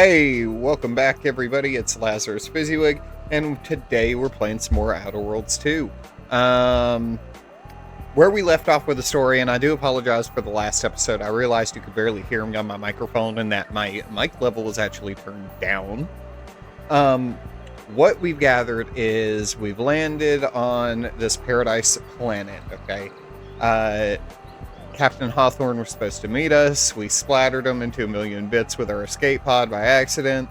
Hey, welcome back everybody, it's Lazarus Fizzywig, and today we're playing some more Outer Worlds 2. Where we left off with the story, and I do apologize for the last episode, I realized you could barely hear me on my microphone and that my mic level was actually turned down. What we've gathered is we've landed on this paradise planet, okay? Captain Hawthorne was supposed to meet us. We splattered him into a million bits with our escape pod by accident.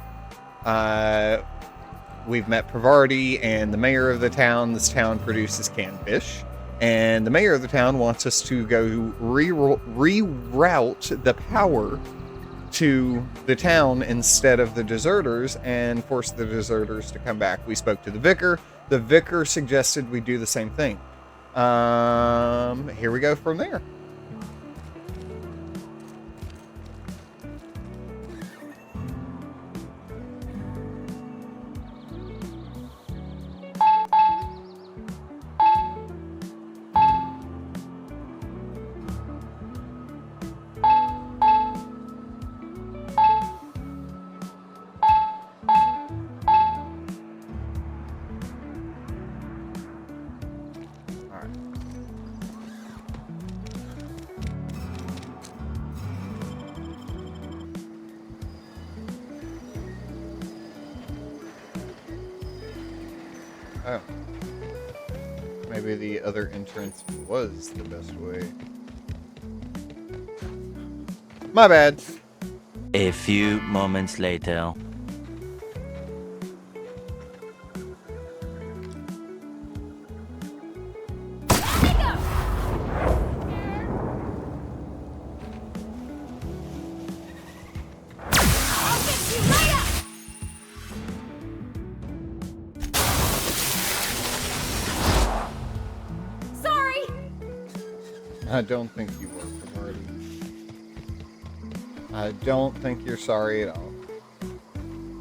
We've met Pravarti and the mayor of the town. This town produces canned fish. And the mayor of the town wants us to go reroute the power to the town instead of the deserters and force the deserters to come back. We spoke to the vicar. The vicar suggested we do the same thing. Here we go from there. Oh. Maybe the other entrance was the best way. My bad. A few moments later. I don't think you were, Pravarti. I don't think you're sorry at all.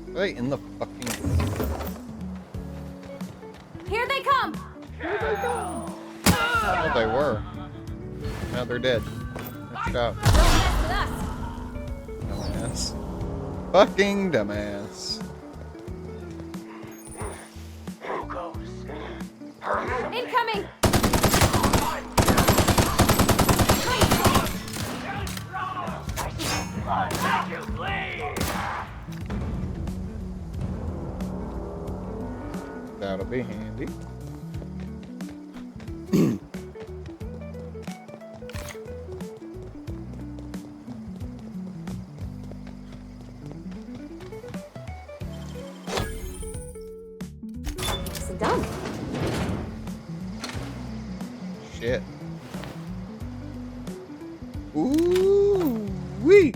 Are they in the fucking... Here they come! Here they come! Oh, they were. Now they're dead. Nice job. Don't mess with us! Dumbass. Fucking dumbass. Incoming! That'll be handy. It's done. Shit. Ooh wee.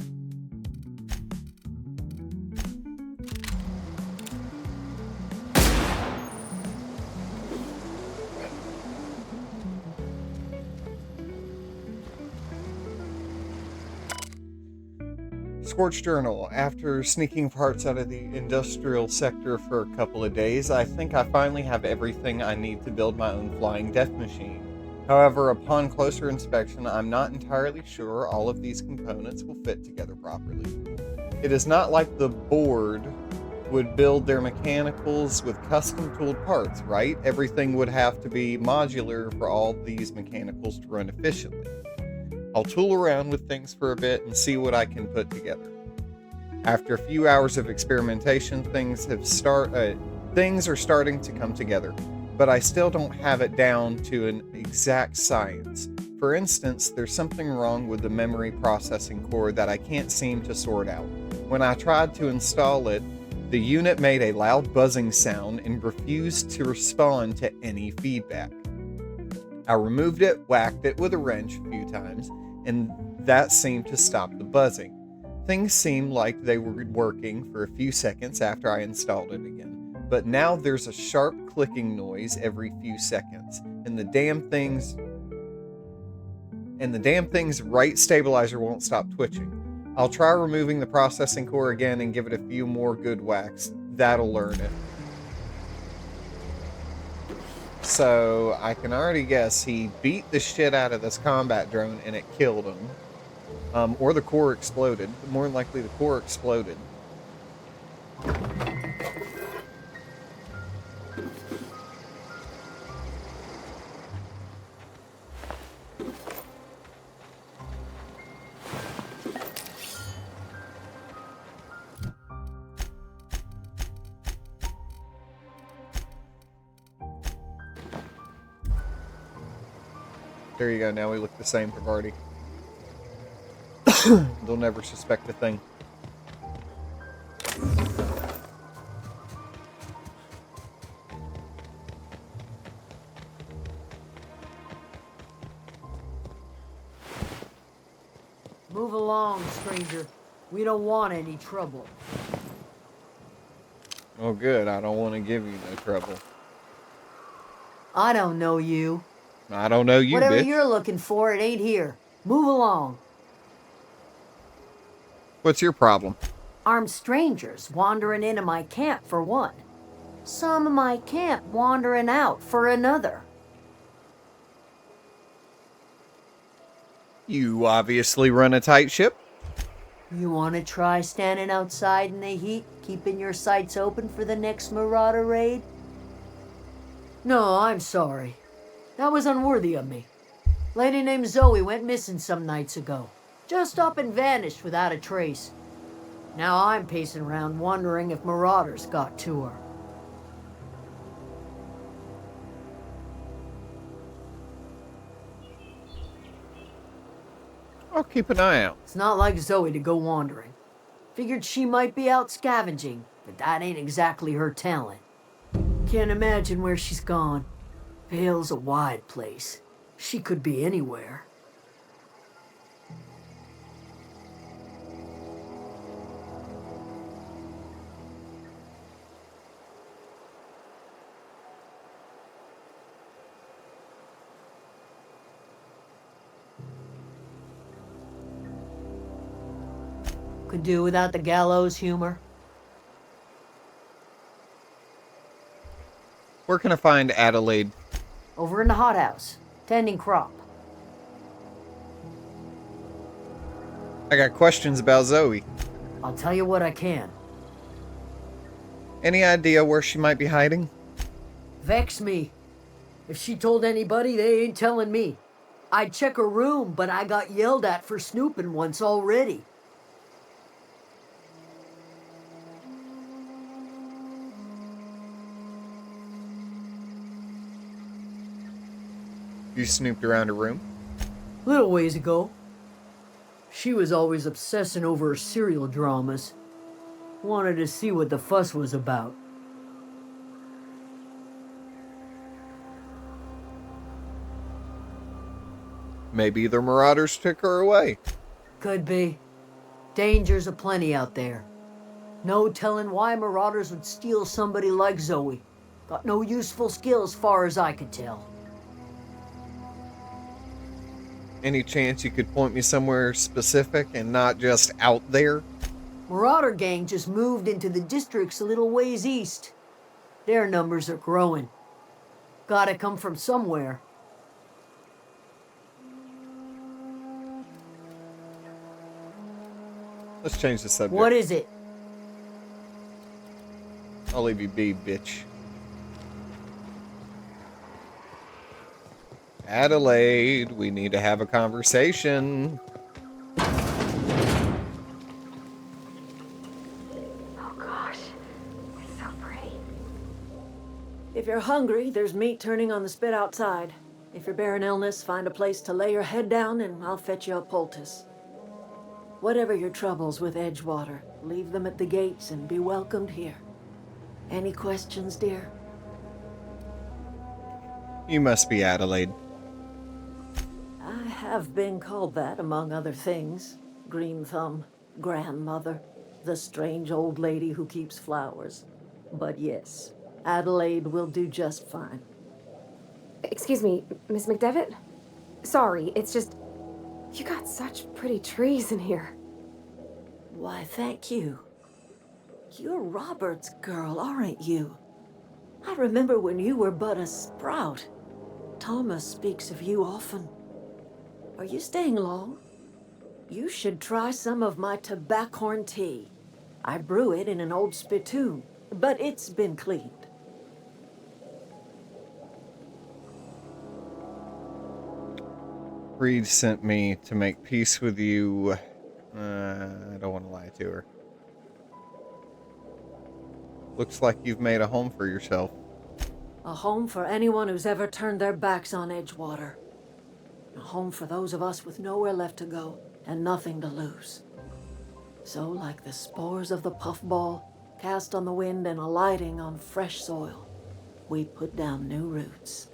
Scorch Journal. After sneaking parts out of the industrial sector for a couple of days, I think I finally have everything I need to build my own flying death machine. However, upon closer inspection, I'm not entirely sure all of these components will fit together properly. It is not like the board would build their mechanicals with custom tooled parts, right? Everything would have to be modular for all these mechanicals to run efficiently. I'll tool around with things for a bit and see what I can put together. After a few hours of experimentation, things are starting to come together, but I still don't have it down to an exact science. For instance, there's something wrong with the memory processing core that I can't seem to sort out. When I tried to install it, the unit made a loud buzzing sound and refused to respond to any feedback. I removed it, whacked it with a wrench a few times, and that seemed to stop the buzzing. Things seemed like they were working for a few seconds after I installed it again, but now there's a sharp clicking noise every few seconds, and the damn thing's right stabilizer won't stop twitching. I'll try removing the processing core again and give it a few more good whacks. That'll learn it. So I can already guess he beat the shit out of this combat drone and it killed him. Or the core exploded. More than likely the core exploded. There you go. Now we look the same to Vardy. They'll never suspect a thing. Move along, stranger. We don't want any trouble. Oh, good. I don't want to give you no trouble. I don't know you. I don't know you, Whatever bitch. you're looking for, it ain't here. Move along. What's your problem? Armed strangers wandering into my camp for one. Some of my camp wandering out for another. You obviously run a tight ship. You want to try standing outside in the heat, keeping your sights open for the next marauder raid? No, I'm sorry. That was unworthy of me. Lady named Zoe went missing some nights ago. Just up and vanished without a trace. Now I'm pacing around wondering if marauders got to her. I'll keep an eye out. It's not like Zoe to go wandering. Figured she might be out scavenging, but that ain't exactly her talent. Can't imagine where she's gone. Vale's a wide place. She could be anywhere. Could do without the gallows humor. Where can I find Adelaide? Over in the hothouse, tending crop. I got questions about Zoe. I'll tell you what I can. Any idea where she might be hiding? Vex me. If she told anybody, they ain't telling me. I'd check her room, but I got yelled at for snooping once already. You snooped around her room? Little ways ago. She was always obsessing over her serial dramas. Wanted to see what the fuss was about. Maybe the marauders took her away. Could be. Dangers aplenty out there. No telling why marauders would steal somebody like Zoe. Got no useful skills far as I could tell. Any chance you could point me somewhere specific and not just out there? Marauder gang just moved into the districts a little ways east. Their numbers are growing. Gotta come from somewhere. Let's change the subject. What is it? I'll leave you be, bitch. Adelaide, we need to have a conversation. Oh gosh, it's so pretty. If you're hungry, there's meat turning on the spit outside. If you're bearing illness, find a place to lay your head down and I'll fetch you a poultice. Whatever your troubles with Edgewater, leave them at the gates and be welcomed here. Any questions, dear? You must be Adelaide. I have been called that, among other things. Green Thumb, grandmother, the strange old lady who keeps flowers. But yes, Adelaide will do just fine. Excuse me, Miss McDevitt? Sorry, it's just... You got such pretty trees in here. Why, thank you. You're Robert's girl, aren't you? I remember when you were but a sprout. Thomas speaks of you often. Are you staying long? You should try some of my tobaccorn tea. I brew it in an old spittoon, but it's been cleaned. Reed sent me to make peace with you. I don't want to lie to her. Looks like you've made a home for yourself. A home for anyone who's ever turned their backs on Edgewater. A home for those of us with nowhere left to go and nothing to lose. So, like the spores of the puffball, cast on the wind and alighting on fresh soil, we put down new roots.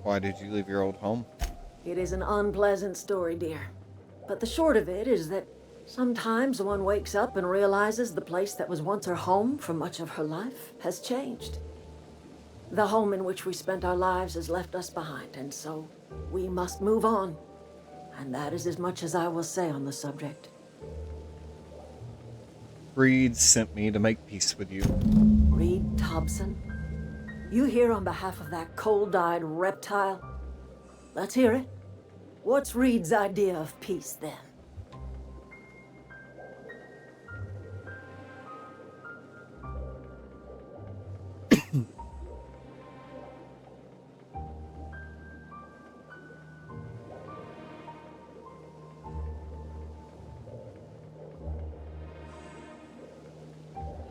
Why did you leave your old home? It is an unpleasant story, dear. But the short of it is that sometimes one wakes up and realizes the place that was once her home for much of her life has changed. The home in which we spent our lives has left us behind, and so we must move on. And that is as much as I will say on the subject. Reed sent me to make peace with you. Reed Thompson? You here on behalf of that cold-eyed reptile? Let's hear it. What's Reed's idea of peace, then?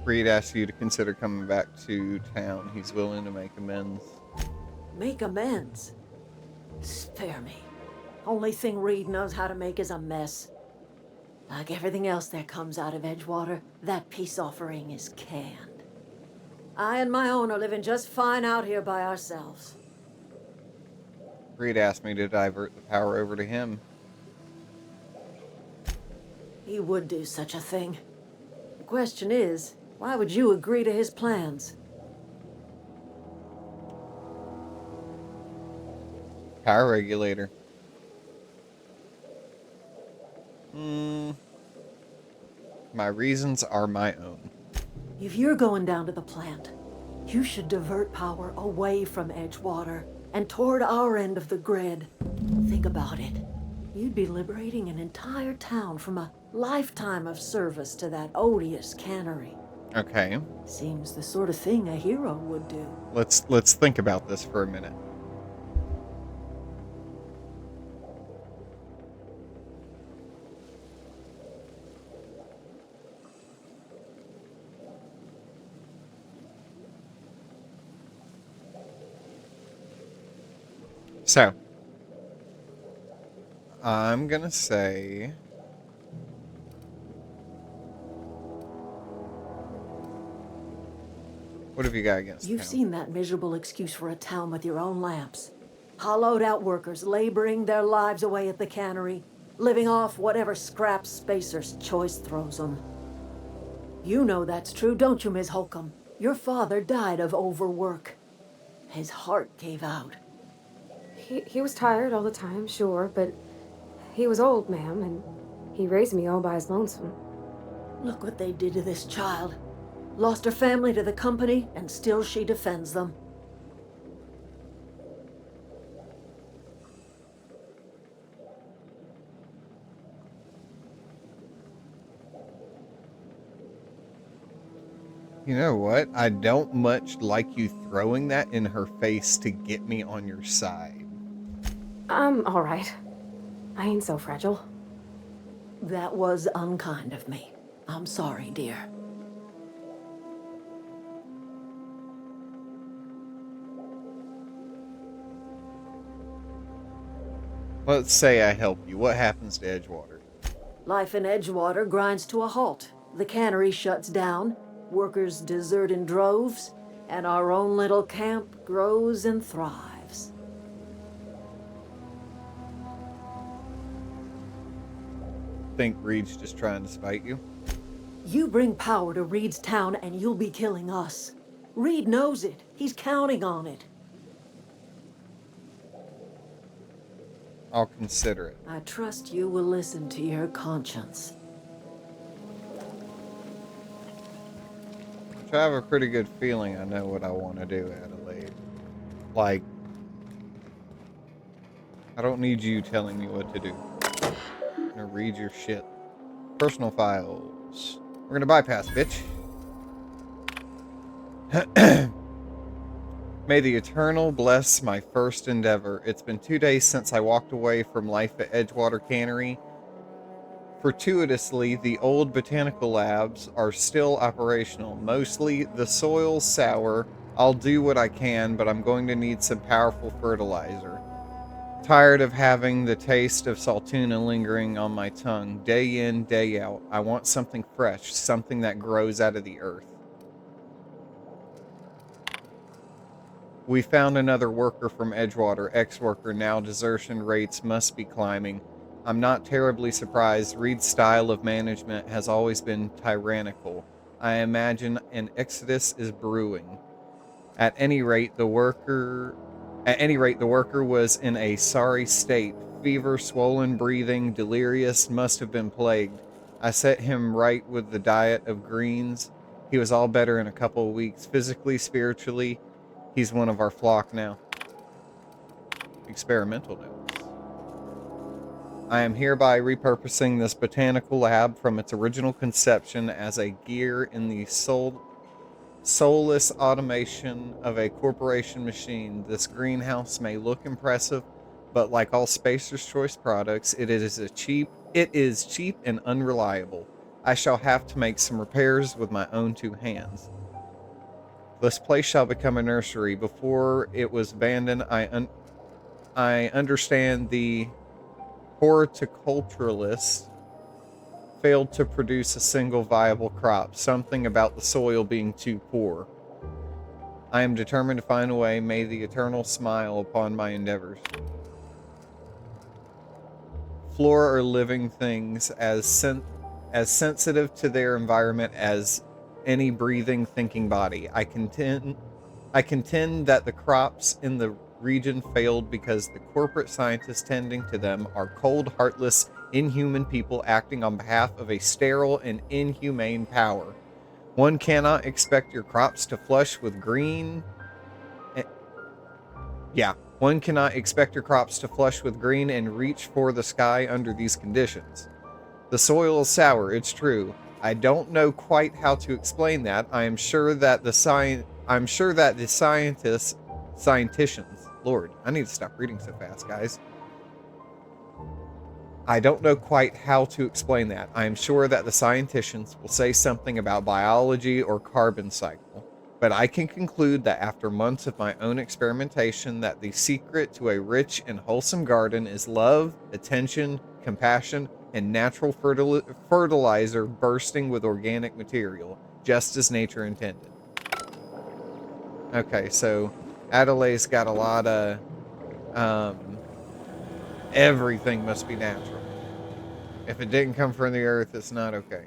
Reed asked you to consider coming back to town. He's willing to make amends. Make amends? Spare me. Only thing Reed knows how to make is a mess. Like everything else that comes out of Edgewater, that peace offering is canned. I and my own are living just fine out here by ourselves. Reed asked me to divert the power over to him. He would do such a thing. The question is, why would you agree to his plans? Power regulator. My reasons are my own. If you're going down to the plant, you should divert power away from Edgewater and toward our end of the grid. Think about it. You'd be liberating an entire town from a lifetime of service to that odious cannery. Okay. Seems the sort of thing a hero would do. Let's think about this for a minute. So, I'm gonna say what have you got against You've town? seen that miserable excuse for a town with your own lamps. Hollowed out workers laboring their lives away at the cannery, living off whatever scraps Spacer's choice throws them. You know that's true, don't you, Ms. Holcomb? Your father died of overwork. His heart gave out. He was tired all the time, sure, but he was old, ma'am, and he raised me all by his lonesome. Look what they did to this child. Lost her family to the company, and still she defends them. You know what? I don't much like you throwing that in her face to get me on your side. I'm all right. I ain't so fragile. That was unkind of me. I'm sorry, dear. Let's say I help you. What happens to Edgewater? Life in Edgewater grinds to a halt. The cannery shuts down, workers desert in droves, and our own little camp grows and thrives. Think Reed's just trying to spite you? You bring power to Reed's town and you'll be killing us. Reed knows it. He's counting on it. I'll consider it. I trust you will listen to your conscience. Which I have a pretty good feeling I know what I want to do, Adelaide. Like, I don't need you telling me what to do. I'm gonna read your shit. Personal files. We're gonna bypass, bitch. May the Eternal bless my first endeavor. It's been 2 days since I walked away from life at Edgewater Cannery. Fortuitously, the old botanical labs are still operational. Mostly the soil's sour, I'll do what I can, but I'm going to need some powerful fertilizer. Tired of having the taste of Saltuna lingering on my tongue day in, day out. I want something fresh, something that grows out of the earth. We found another worker from Edgewater, ex-worker. Now desertion rates must be climbing. I'm not terribly surprised. Reed's style of management has always been tyrannical. I imagine an exodus is brewing. At any rate, the worker was in a sorry state. Fever, swollen breathing, delirious, must have been plagued. I set him right with the diet of greens. He was all better in a couple of weeks, physically, spiritually. He's one of our flock now. Experimental notes. I am hereby repurposing this botanical lab from its original conception as a gear in the soulless automation of a corporation machine. This greenhouse may look impressive, but like all Spacer's Choice products, it is cheap and unreliable. I shall have to make some repairs with my own two hands. This place shall become a nursery. Before it was abandoned, I understand the horticulturalists failed to produce a single viable crop, something about the soil being too poor. I am determined to find a way. May the eternal smile upon my endeavors. Flora are living things as sensitive to their environment as any breathing, thinking body. I contend that the crops in the region failed because the corporate scientists tending to them are cold, heartless, inhuman people acting on behalf of a sterile and inhumane power. One cannot expect your crops to flush with green. One cannot expect your crops to flush with green and reach for the sky under these conditions. The soil is sour, it's true. I don't know quite how to explain that. I'm sure that the scientists, Lord, I need to stop reading so fast, guys. I don't know quite how to explain that. I am sure that the scientists will say something about biology or carbon cycle. But I can conclude that after months of my own experimentation that the secret to a rich and wholesome garden is love, attention, compassion, and natural fertilizer bursting with organic material, just as nature intended. Okay, so Adelaide's got a lot of everything must be natural. If it didn't come from the earth, it's not okay.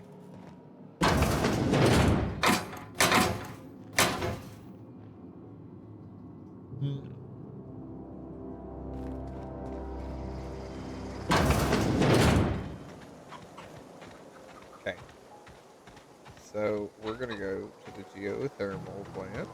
Okay. So we're gonna go to the geothermal plant.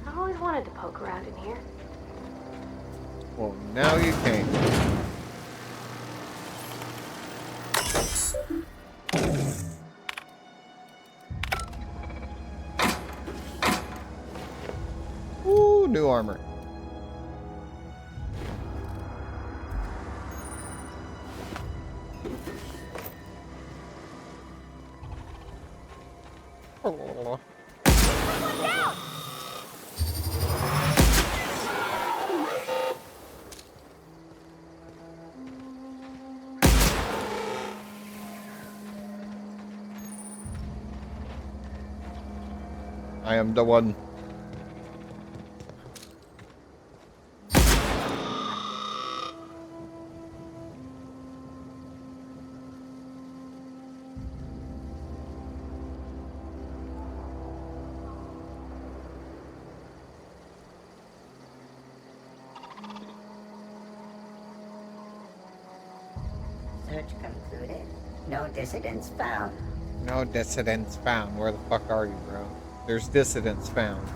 I've always wanted to poke around in here. Well, now you can. Ooh, new armor. Oh. I am the one. Search concluded. No dissidents found. No dissidents found. Where the fuck are you, bro? There's dissidents found.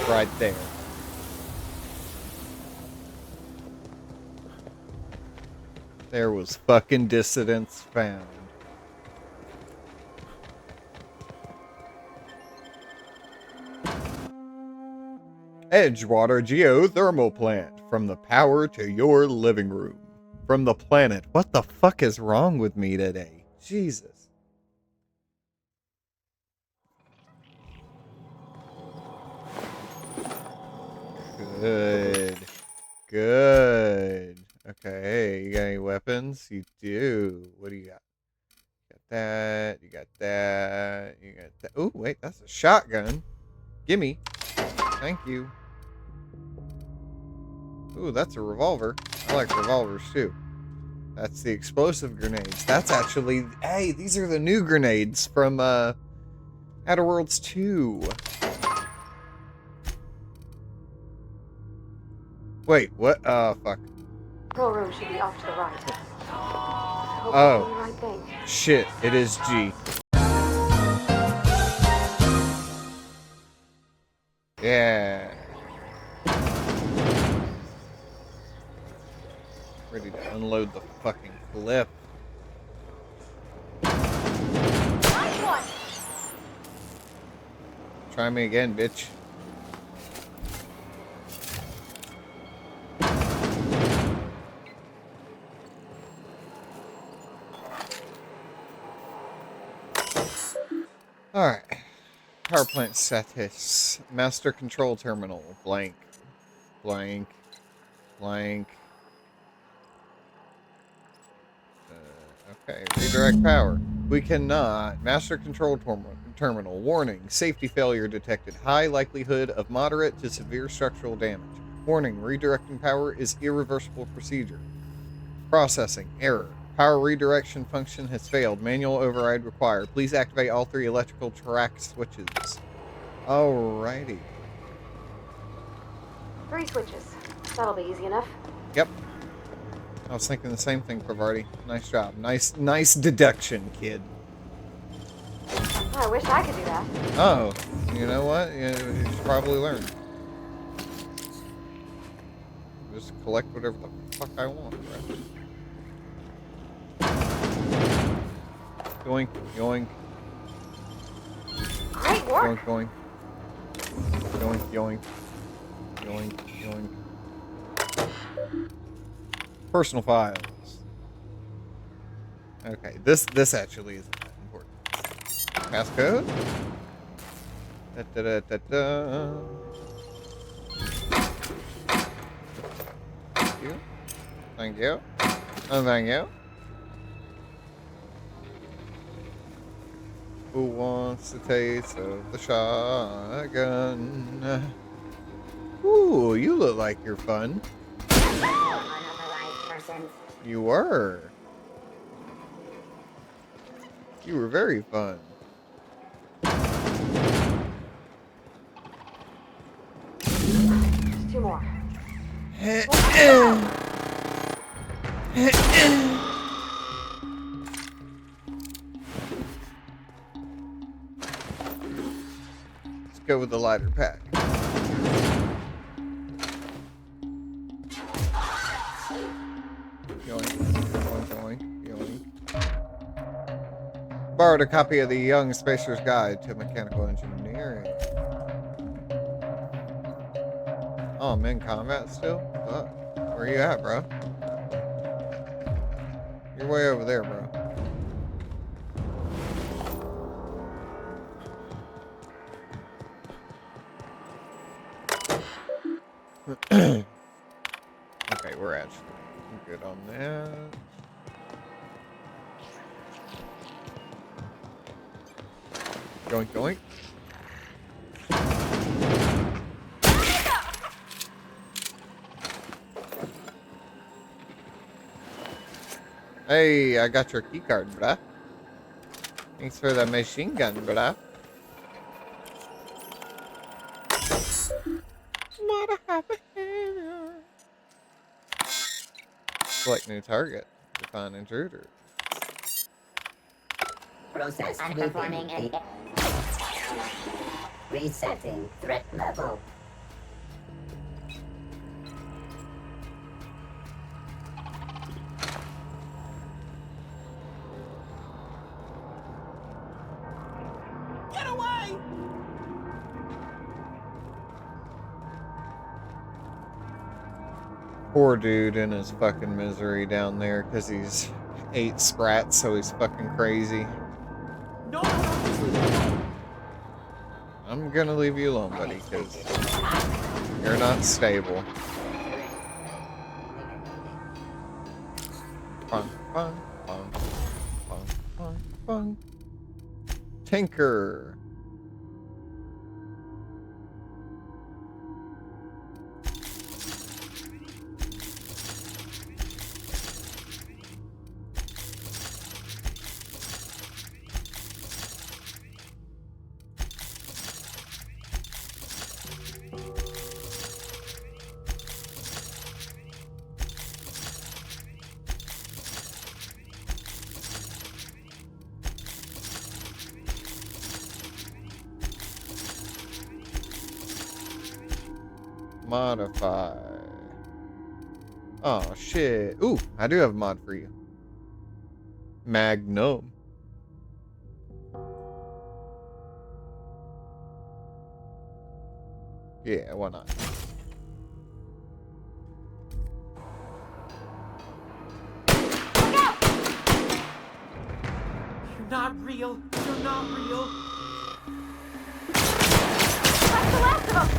Right there. There was fucking dissidents found. Edgewater geothermal plant. From the power to your living room. From the planet. What the fuck is wrong with me today? Jesus. Good. Good. Okay, hey, you got any weapons? You do. What do you got? You got that. You got that. You got that. Oh, wait, that's a shotgun. Gimme. Thank you. Ooh, that's a revolver. I like revolvers too. That's the explosive grenades. That's actually... Hey, these are the new grenades from Outer Worlds 2. Wait, what? Oh, fuck. Control room should be off to the right. Hope Oh. I'm doing the right thing. Shit, it is G. Yeah. Ready to unload the fucking clip. Try me again, bitch. Alright. Power plant status. Master control terminal. Blank. Blank. Blank. Okay, redirect power. We cannot. Master control terminal. Warning. Safety failure detected. High likelihood of moderate to severe structural damage. Warning. Redirecting power is irreversible procedure. Processing. Error. Power redirection function has failed. Manual override required. Please activate all 3 electrical track switches. Alrighty. 3 switches. That'll be easy enough. Yep. I was thinking the same thing, Pravarti. Nice job. Nice deduction, kid. I wish I could do that. Oh, you know what? You should probably learn. Just collect whatever the fuck I want, bro. Yoink, yoink. Great work. Yoink, yoink. Yoink, yoink. Yoink, yoink. Personal files. Okay, this actually isn't that important. Passcode? Da, da, da, da, da. Thank you. Thank you. Oh, thank you. Who wants a taste of the shotgun? Ooh, you look like you're fun. Unauthorized persons. You were. You were very fun. 2 more. Let's go with the lighter pack. Yoink, yoink, yoink, yoink. Borrowed a copy of the Young Spacer's Guide to Mechanical Engineering. Oh, I'm in combat still? Fuck. Where you at, bro? You're way over there, bro. Okay, we're actually good on that. Yoink, yoink. Hey, I got your keycard, bruh. Thanks for the machine gun, bruh. Select new target. Define intruder. Process unperforming any. Resetting threat level. Get away! Poor dude in his fucking misery down there because he's ate sprats, so he's fucking crazy. No, just leave me alone. I'm gonna leave you alone, buddy, because you're not stable. Fun, fun, fun, fun, fun, fun. Tinker. Modify. Oh shit. Ooh, I do have a mod for you. Magnum. Yeah, why not? You're not real. You're not real. That's the last of them!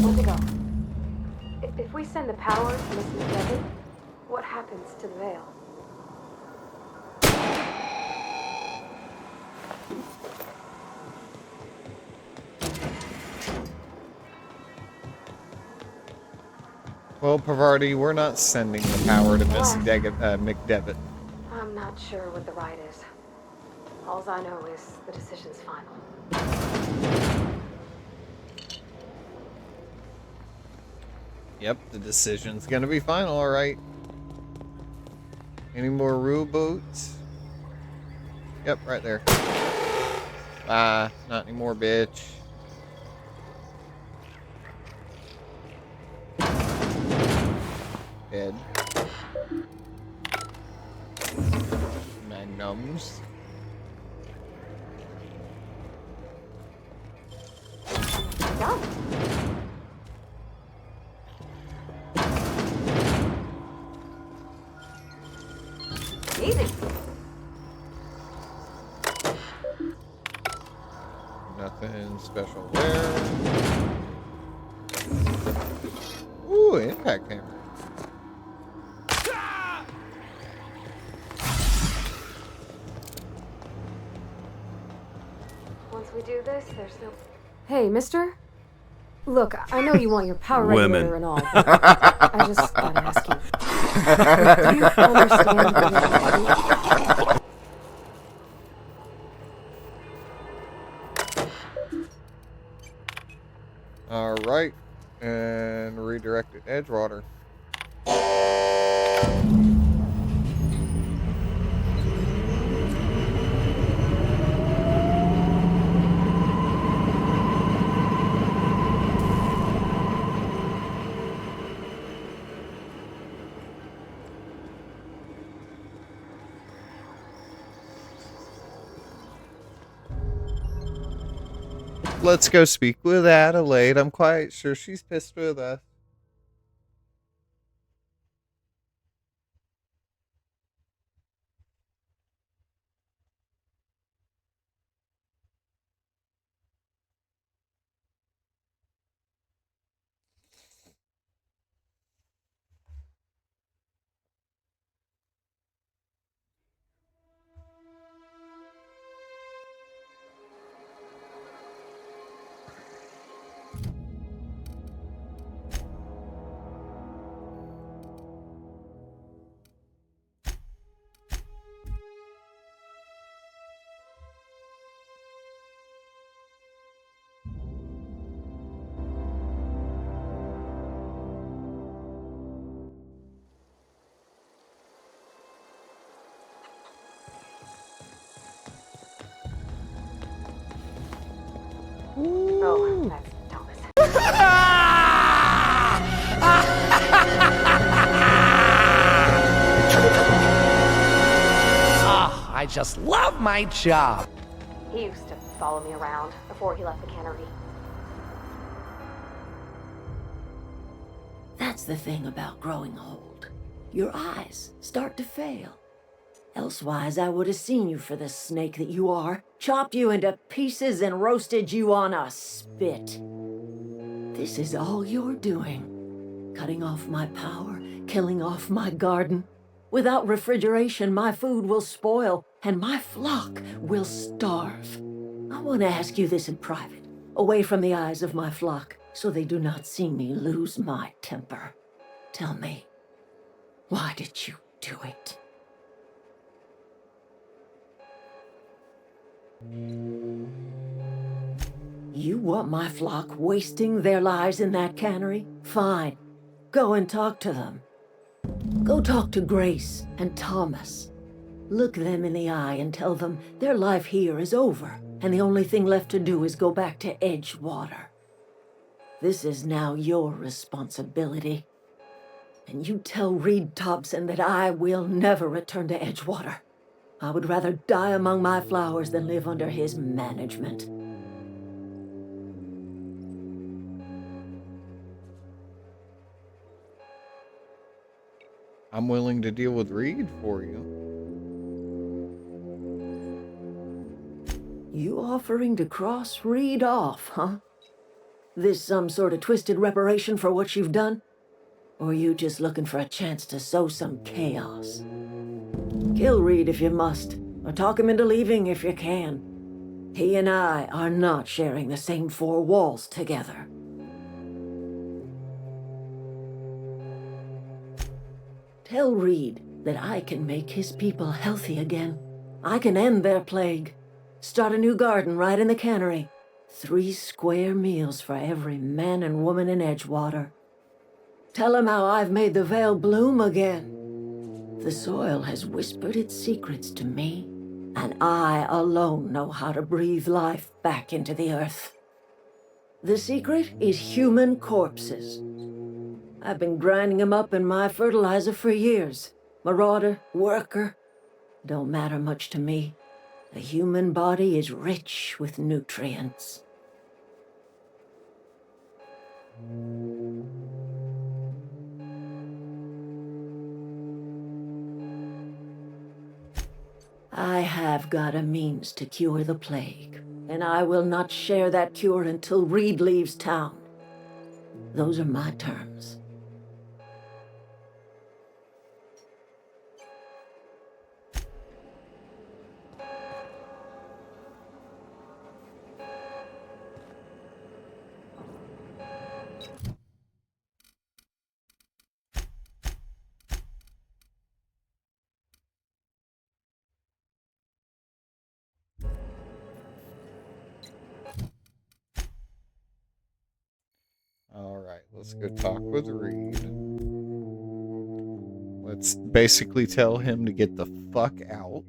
Where'd they go? If we send the power to Miss McDevitt, what happens to the veil? Well, Pavardi, we're not sending the power to Miss McDevitt. I'm not sure what the right is. Alls I know is the decision's final. Yep, the decision's gonna be final, alright. Any more rule boats? Yep, right there. Ah, not anymore, bitch. Dead. Magnums. Done. Easy. Nothing special there. Ooh, impact hammer. Once we do this, there's no... Hey, mister? Look, I know you want your power Women. regulator and all, but I just gotta ask you. Do you understand what you're about to do? Alright. And redirected Edgewater. Let's go speak with Adelaide. I'm quite sure she's pissed with us. just love my job. He used to follow me around before he left the cannery. That's the thing about growing old. Your eyes start to fail. Elsewise, I would have seen you for the snake that you are, chopped you into pieces and roasted you on a spit. This is all you're doing. Cutting off my power, killing off my garden. Without refrigeration, my food will spoil, and my flock will starve. I want to ask you this in private, away from the eyes of my flock, so they do not see me lose my temper. Tell me, why did you do it? You want my flock wasting their lives in that cannery? Fine. Go and talk to them. Go talk to Grace and Thomas. Look them in the eye and tell them their life here is over, and the only thing left to do is go back to Edgewater. This is now your responsibility. And you tell Reed Thompson that I will never return to Edgewater. I would rather die among my flowers than live under his management. I'm willing to deal with Reed for you. You offering to cross Reed off, huh? This some sort of twisted reparation for what you've done? Or you just looking for a chance to sow some chaos? Kill Reed if you must, or talk him into leaving if you can. He and I are not sharing the same four walls together. Tell Reed that I can make his people healthy again. I can end their plague. Start a new garden right in the cannery. 3 square meals for every man and woman in Edgewater. Tell him how I've made the Vale bloom again. The soil has whispered its secrets to me, and I alone know how to breathe life back into the earth. The secret is human corpses. I've been grinding them up in my fertilizer for years. Marauder, worker, don't matter much to me. The human body is rich with nutrients. I have got a means to cure the plague, and I will not share that cure until Reed leaves town. Those are my terms. Alright, let's go talk with Reed. Let's basically tell him to get the fuck out.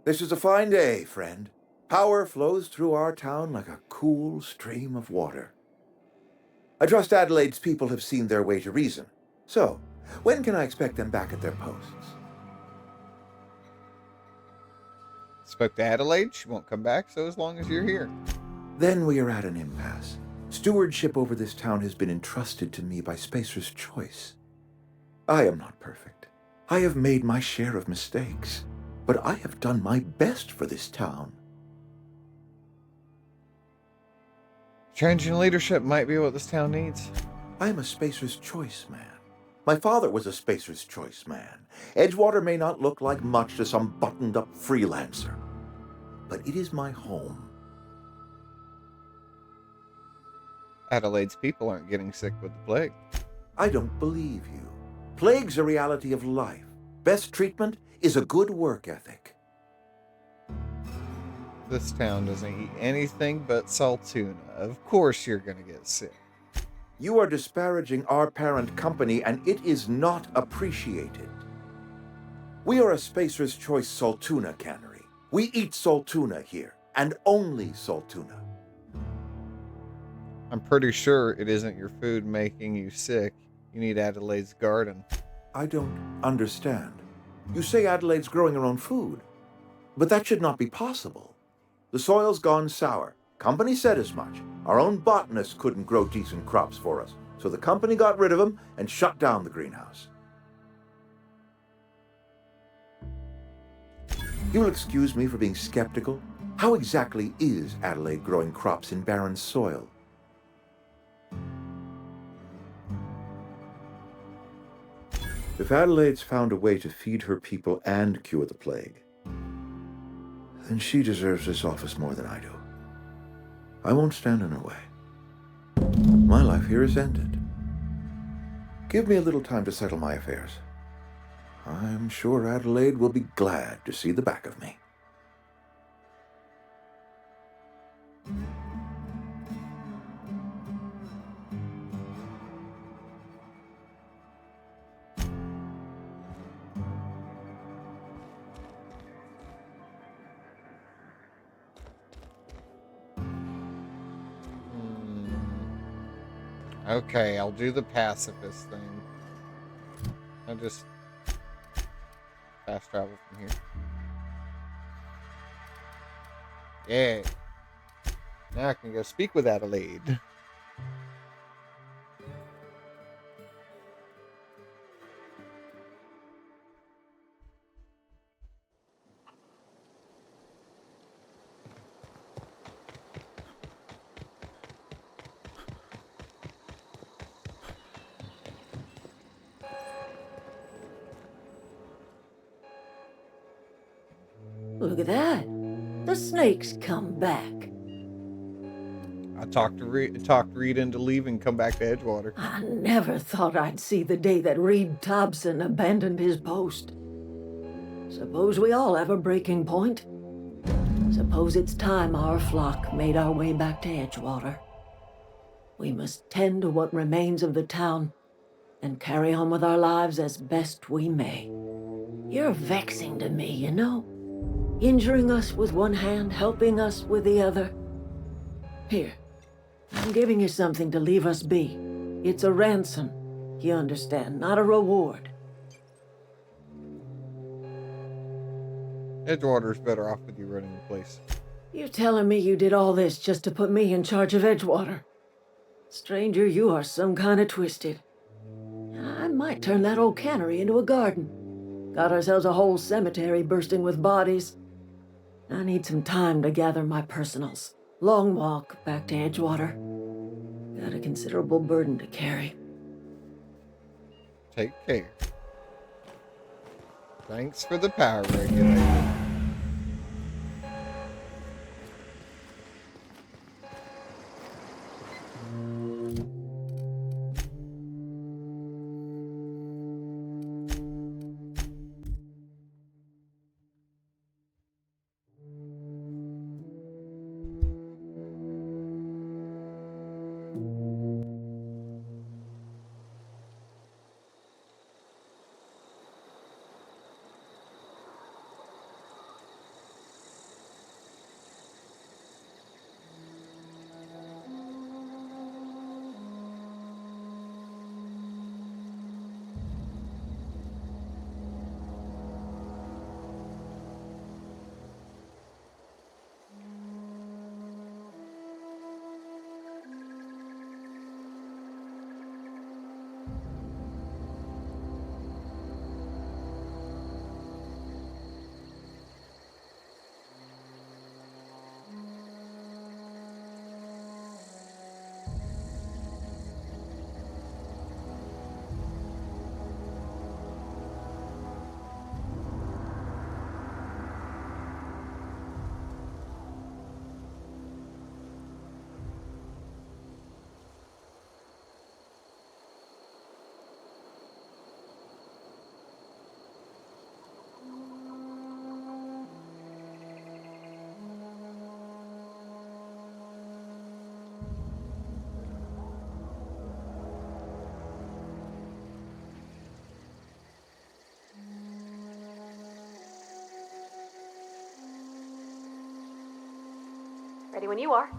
This is a fine day, friend. Power flows through our town like a cool stream of water. I trust Adelaide's people have seen their way to reason. So, when can I expect them back at their posts? Spoke to Adelaide. She won't come back, so as long as you're here. Then we are at an impasse. Stewardship over this town has been entrusted to me by Spacer's Choice. I am not perfect. I have made my share of mistakes, but I have done my best for this town. Changing leadership might be what this town needs. I am a Spacer's Choice man. My father was a Spacer's Choice man. Edgewater may not look like much to some buttoned-up freelancer, but it is my home. Adelaide's people aren't getting sick with the plague. I don't believe you. Plague's a reality of life. Best treatment is a good work ethic. This town doesn't eat anything but salt tuna. Of course you're gonna get sick. You are disparaging our parent company, and it is not appreciated. We are a Spacer's Choice Saltuna cannery. We eat saltuna here, and only saltuna. I'm pretty sure it isn't your food making you sick. You need Adelaide's garden. I don't understand. You say Adelaide's growing her own food, but that should not be possible. The soil's gone sour. Company said as much. Our own botanist couldn't grow decent crops for us, so the company got rid of him and shut down the greenhouse. You'll excuse me for being skeptical. How exactly is Adelaide growing crops in barren soil? If Adelaide's found a way to feed her people and cure the plague, then she deserves this office more than I do. I won't stand in her way. My life here is ended. Give me a little time to settle my affairs. I'm sure Adelaide will be glad to see the back of me. Okay, I'll do the pacifist thing. I'll just fast travel from here. Yeah. Now I can go speak with Adelaide. Look at that. The snake's come back. I talked Reed into leaving, come back to Edgewater. I never thought I'd see the day that Reed Thompson abandoned his post. Suppose we all have a breaking point. Suppose it's time our flock made our way back to Edgewater. We must tend to what remains of the town and carry on with our lives as best we may. You're vexing to me, you know? Injuring us with one hand, helping us with the other. Here, I'm giving you something to leave us be. It's a ransom, you understand, not a reward. Edgewater's better off with you running the place. You're telling me you did all this just to put me in charge of Edgewater? Stranger, you are some kind of twisted. I might turn that old cannery into a garden. Got ourselves a whole cemetery bursting with bodies. I need some time to gather my personals. Long walk back to Edgewater. Got a considerable burden to carry. Take care. Thanks for the power regulator. Ready when you are.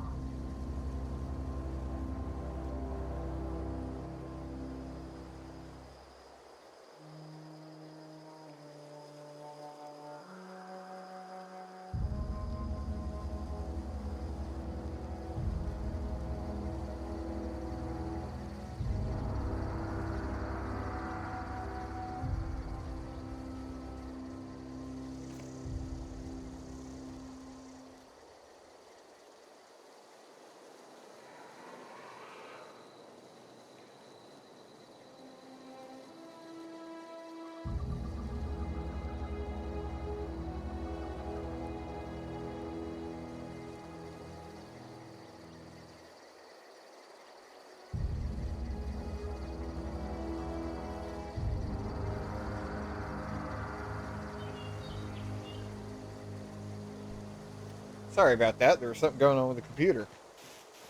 Sorry about that. There was something going on with the computer.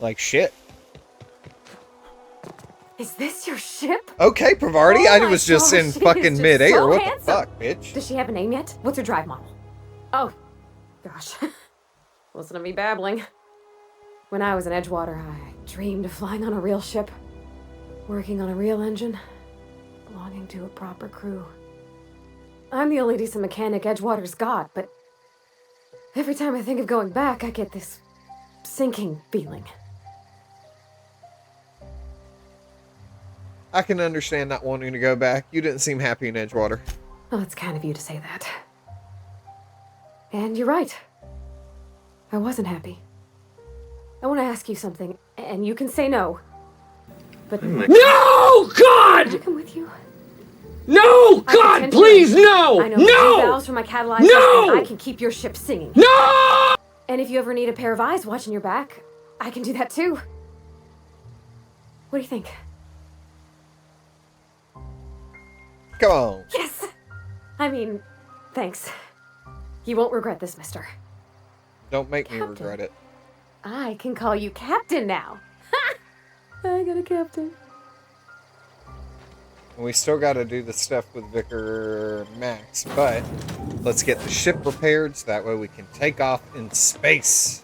Like shit. Is this your ship? Okay, Pravarti, Oh I my was just gosh, in he is fucking just midair. so What handsome. the fuck, bitch? Does she have a name yet? What's her drive model? Oh, gosh. Listen to me babbling. When I was in Edgewater, I dreamed of flying on a real ship, working on a real engine, belonging to a proper crew. I'm the only decent mechanic Edgewater's got, but every time I think of going back, I get this sinking feeling. I can understand not wanting to go back. You didn't seem happy in Edgewater. Oh, it's kind of you to say that. And you're right. I wasn't happy. I want to ask you something, and you can say no. But No, can I God! come with you? No, I God, pretend please, to- no! I know the No! valves from my catalyzers, No! and I can keep your ship singing. No! And if you ever need a pair of eyes watching your back, I can do that too. What do you think? Come on. Yes! I mean, thanks. You won't regret this, mister. Don't make me Captain. regret it. I can call you Captain now. I got a captain. And we still got to do the stuff with Vicar Max, but let's get the ship repaired so that way we can take off in space.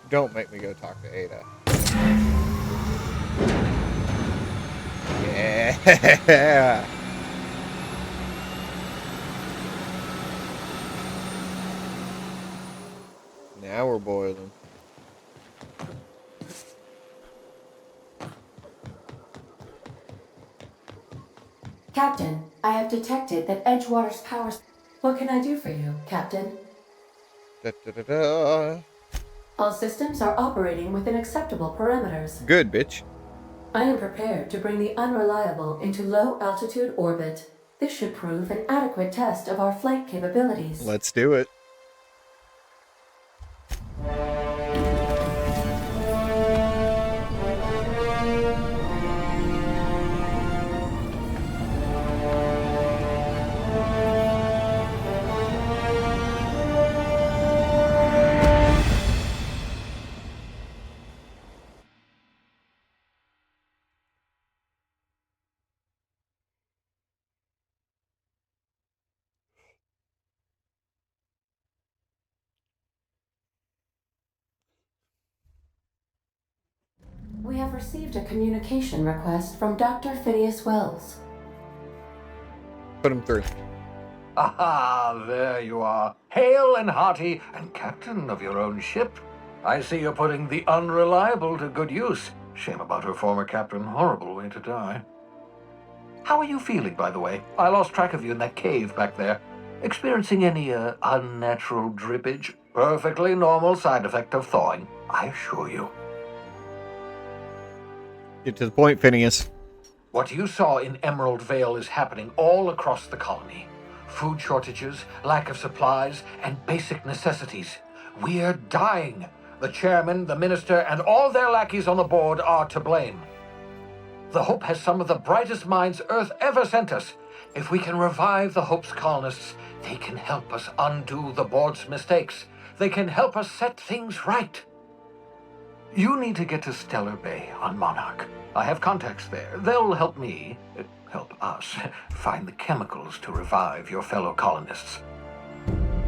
Don't make me go talk to Ada. Yeah. Now we're boiling. Captain, I have detected that Edgewater's powers... What can I do for you, Captain? Da, da, da, da. All systems are operating within acceptable parameters. Good, bitch. I am prepared to bring the Unreliable into low-altitude orbit. This should prove an adequate test of our flight capabilities. Let's do it. We have received a communication request from Dr. Phineas Wells. Put him through. Ah, there you are, hale and hearty, and captain of your own ship. I see you're putting the Unreliable to good use. Shame about her former captain. Horrible way to die. How are you feeling, by the way? I lost track of you in that cave back there. Experiencing any, unnatural drippage? Perfectly normal side effect of thawing, I assure you. Get to the point, Phineas. What you saw in Emerald Vale is happening all across the colony. Food shortages, lack of supplies, and basic necessities. We're dying. The chairman, the minister, and all their lackeys on the board are to blame. The Hope has some of the brightest minds Earth ever sent us. If we can revive the Hope's colonists, they can help us undo the board's mistakes. They can help us set things right. You need to get to Stellar Bay on Monarch. I have contacts there. They'll help me help us find the chemicals to revive your fellow colonists.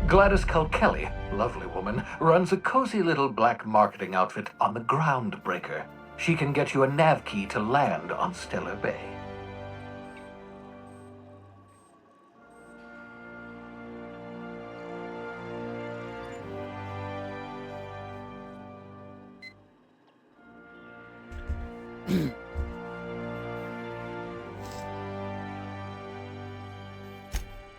Gladys Kelly, lovely woman, runs a cozy little black marketing outfit on the Groundbreaker. She can get you a nav key to land on Stellar Bay.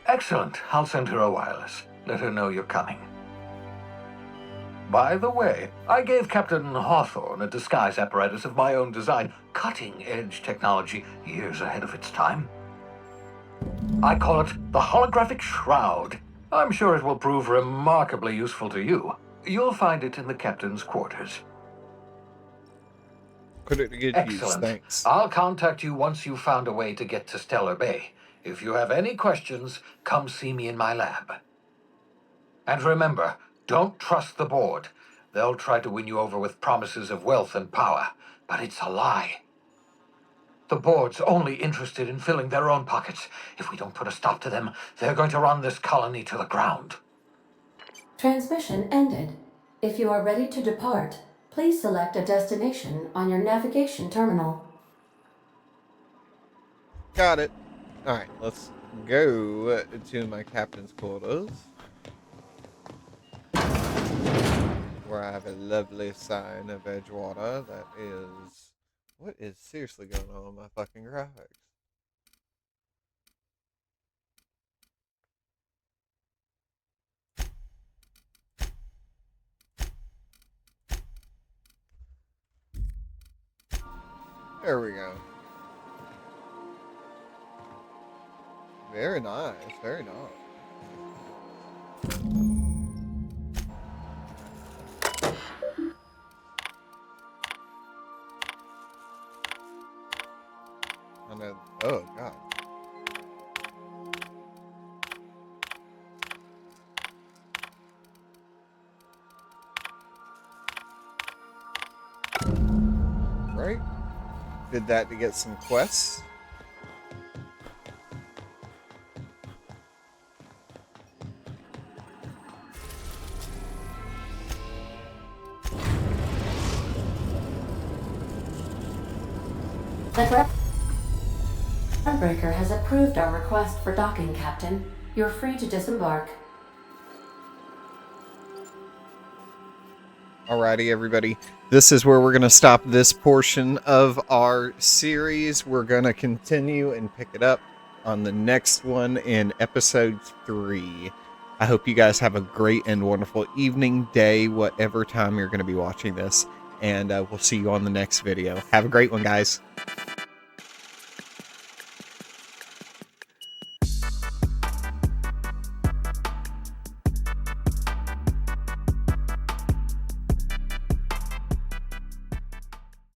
Excellent. I'll send her a wireless. Let her know you're coming. By the way, I gave Captain Hawthorne a disguise apparatus of my own design, cutting-edge technology years ahead of its time. I call it the Holographic Shroud. I'm sure it will prove remarkably useful to you. You'll find it in the captain's quarters. Put it to good use, Excellent. thanks. I'll contact you once you've found a way to get to Stellar Bay. If you have any questions, come see me in my lab. And remember, don't trust the board. They'll try to win you over with promises of wealth and power, but it's a lie. The board's only interested in filling their own pockets. If we don't put a stop to them, they're going to run this colony to the ground. Transmission ended. If you are ready to depart, please select a destination on your navigation terminal. Got it. Alright, let's go to my captain's quarters, where I have a lovely sign of Edgewater that is... What is seriously going on with my fucking graphics? There we go. Very nice, very nice. And then, oh god. Right? Did that to get some quests. The Groundbreaker has approved our request for docking, Captain. You're free to disembark. Alrighty, everybody. This is where we're going to stop this portion of our series. We're going to continue and pick it up on the next one in episode 3. I hope you guys have a great and wonderful evening, day, whatever time you're going to be watching this. And we'll see you on the next video. Have a great one, guys.